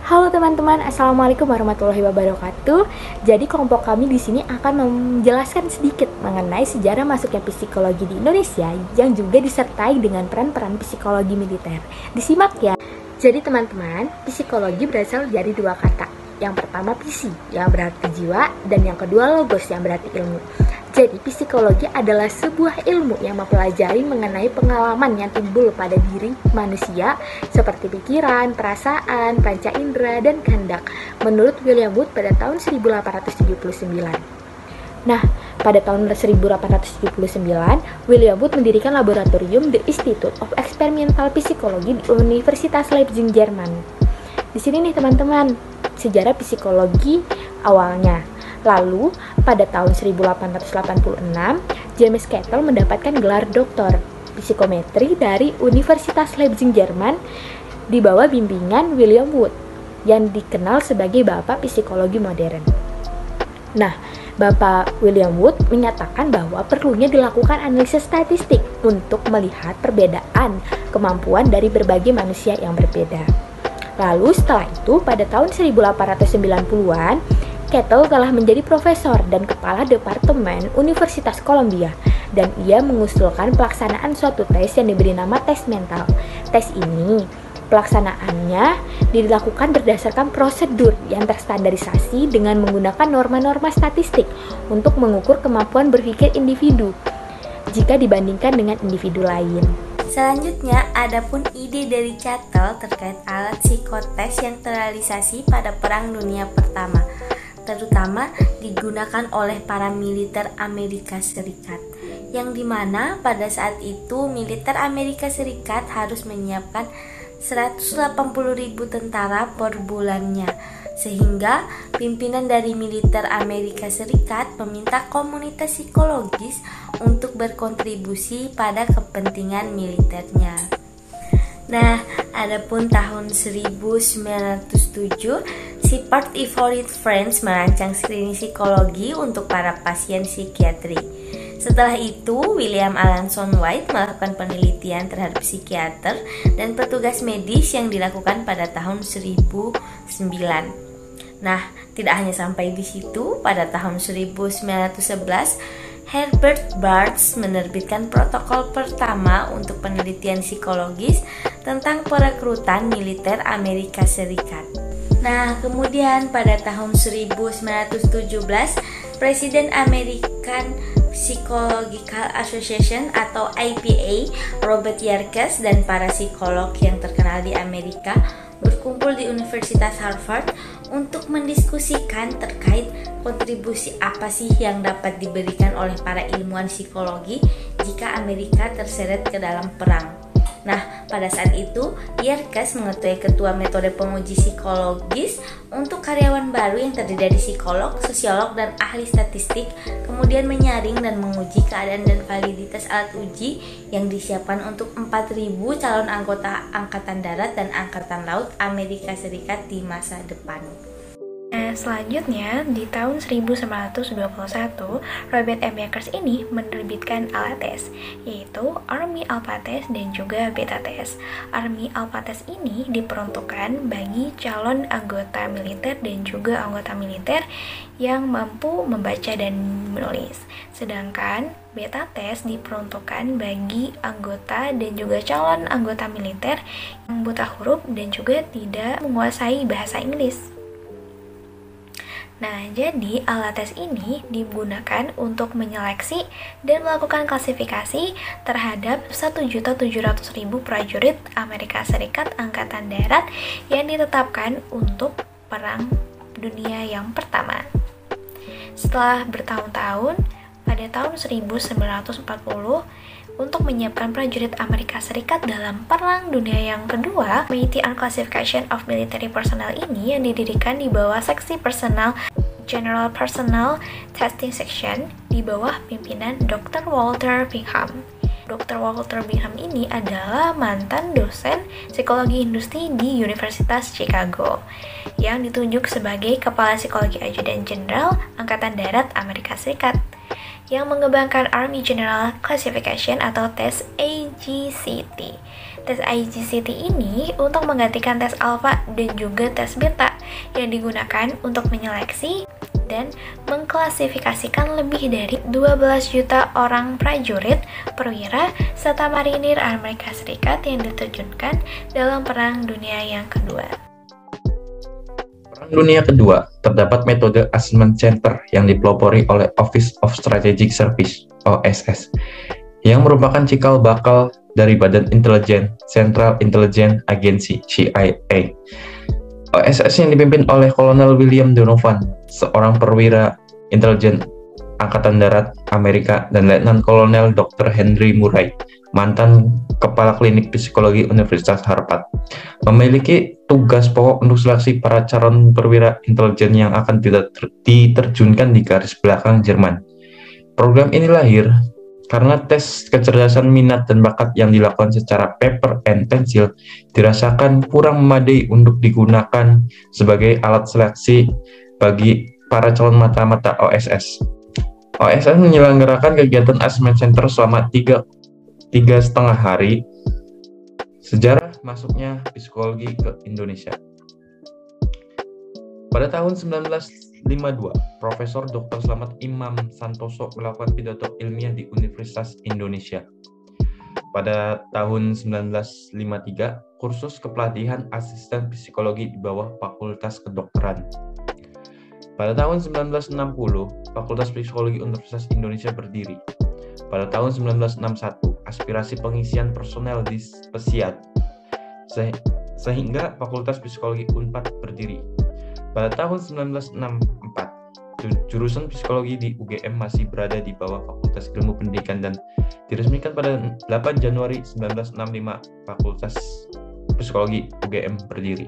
Halo teman-teman, assalamualaikum warahmatullahi wabarakatuh. Jadi kelompok kami di sini akan menjelaskan sedikit mengenai sejarah masuknya psikologi di Indonesia yang juga disertai dengan peran-peran psikologi militer. Disimak ya. Jadi teman-teman, psikologi berasal dari dua kata. Yang pertama psi, yang berarti jiwa, dan yang kedua logos, yang berarti ilmu. Jadi psikologi adalah sebuah ilmu yang mempelajari mengenai pengalaman yang timbul pada diri manusia seperti pikiran, perasaan, panca indera, dan kehendak menurut William Wood pada tahun 1879. Nah, pada tahun 1879, William Wood mendirikan laboratorium The Institute of Experimental Psychology di Universitas Leipzig, Jerman. Di sini nih teman-teman, sejarah psikologi awalnya. Lalu, pada tahun 1886, James Cattell mendapatkan gelar doktor psikometri dari Universitas Leipzig, Jerman di bawah bimbingan William Wood yang dikenal sebagai Bapak Psikologi Modern. Nah, Bapak William Wood menyatakan bahwa perlunya dilakukan analisis statistik untuk melihat perbedaan kemampuan dari berbagai manusia yang berbeda. Lalu setelah itu, pada tahun 1890-an, Cattell telah menjadi profesor dan kepala departemen Universitas Columbia, dan ia mengusulkan pelaksanaan suatu tes yang diberi nama tes mental. Tes ini, pelaksanaannya dilakukan berdasarkan prosedur yang terstandarisasi dengan menggunakan norma-norma statistik untuk mengukur kemampuan berpikir individu jika dibandingkan dengan individu lain. Selanjutnya, adapun ide dari Cattell terkait alat psikotes yang terrealisasi pada Perang Dunia Pertama, terutama digunakan oleh para militer Amerika Serikat, yang dimana pada saat itu militer Amerika Serikat harus menyiapkan 180.000 tentara per bulannya, sehingga pimpinan dari militer Amerika Serikat meminta komunitas psikologis untuk berkontribusi pada kepentingan militernya. Nah, adapun tahun 1907, Shepard Evory Friends merancang screening psikologi untuk para pasien psikiatri. Setelah itu, William Alanson White melakukan penelitian terhadap psikiater dan petugas medis yang dilakukan pada tahun 1009. Nah, tidak hanya sampai di situ, pada tahun 1911, Herbert Barnes menerbitkan protokol pertama untuk penelitian psikologis tentang perekrutan militer Amerika Serikat. Nah, kemudian pada tahun 1917, Presiden American Psychological Association atau APA, Robert Yerkes, dan para psikolog yang terkenal di Amerika berkumpul di Universitas Harvard untuk mendiskusikan terkait kontribusi apa sih yang dapat diberikan oleh para ilmuwan psikologi jika Amerika terseret ke dalam perang. Nah, pada saat itu, Yerkes mengetuai ketua metode penguji psikologis untuk karyawan baru yang terdiri dari psikolog, sosiolog, dan ahli statistik, kemudian menyaring dan menguji keadaan dan validitas alat uji yang disiapkan untuk 4.000 calon anggota Angkatan Darat dan Angkatan Laut Amerika Serikat di masa depan. Nah, selanjutnya di tahun 1921, Robert M. Yerkes ini menerbitkan alat tes, yaitu Army Alpha Test dan juga Beta Test. Army Alpha Test ini diperuntukkan bagi calon anggota militer dan juga anggota militer yang mampu membaca dan menulis. Sedangkan Beta Test diperuntukkan bagi anggota dan juga calon anggota militer yang buta huruf dan juga tidak menguasai bahasa Inggris. Nah, jadi alat tes ini digunakan untuk menyeleksi dan melakukan klasifikasi terhadap 1.700.000 prajurit Amerika Serikat Angkatan Darat yang ditetapkan untuk Perang Dunia yang Pertama. Setelah bertahun-tahun, pada tahun 1940, untuk menyiapkan prajurit Amerika Serikat dalam Perang Dunia yang Kedua, Committee on Classification of Military Personnel ini yang didirikan di bawah Seksi Personal General Personnel Testing Section di bawah pimpinan Dr. Walter Bingham. Dr. Walter Bingham ini adalah mantan dosen psikologi industri di Universitas Chicago yang ditunjuk sebagai Kepala Psikologi Ajudan Jenderal Angkatan Darat Amerika Serikat. yang mengembangkan Army General Classification atau tes AGCT. Tes AGCT ini untuk menggantikan tes alpha dan juga tes beta yang digunakan untuk menyeleksi dan mengklasifikasikan lebih dari 12 juta orang prajurit, perwira, serta marinir Amerika Serikat yang diterjunkan dalam Perang Dunia yang Kedua. Perang Dunia Kedua, terdapat metode Assessment Center yang dipelopori oleh Office of Strategic Service (OSS), yang merupakan cikal bakal dari Badan Intelijen Central Intelligence Agency (CIA). OSS yang dipimpin oleh Kolonel William Donovan, seorang perwira intelijen Angkatan Darat Amerika, dan Letnan Kolonel Dr. Henry Murray, mantan Kepala Klinik Psikologi Universitas Harvard, memiliki tugas pokok untuk seleksi para calon perwira intelijen yang akan diterjunkan di garis belakang Jerman. Program ini lahir karena tes kecerdasan minat dan bakat yang dilakukan secara paper and pencil dirasakan kurang memadai untuk digunakan sebagai alat seleksi bagi para calon mata-mata OSS. OSS menyelenggarakan kegiatan Assessment Center selama 3,5 hari. Sejarah masuknya psikologi ke Indonesia. Pada tahun 1952, Profesor Dr. Slamet Imam Santoso melakukan pidato ilmiah di Universitas Indonesia. Pada tahun 1953, kursus kepelatihan asisten psikologi di bawah Fakultas Kedokteran. Pada tahun 1960, Fakultas Psikologi Universitas Indonesia berdiri. Pada tahun 1961, aspirasi pengisian personel di Spesiat, sehingga Fakultas Psikologi Unpad berdiri. Pada tahun 1964, jurusan psikologi di UGM masih berada di bawah Fakultas Ilmu Pendidikan dan diresmikan pada 8 Januari 1965, Fakultas Psikologi UGM berdiri.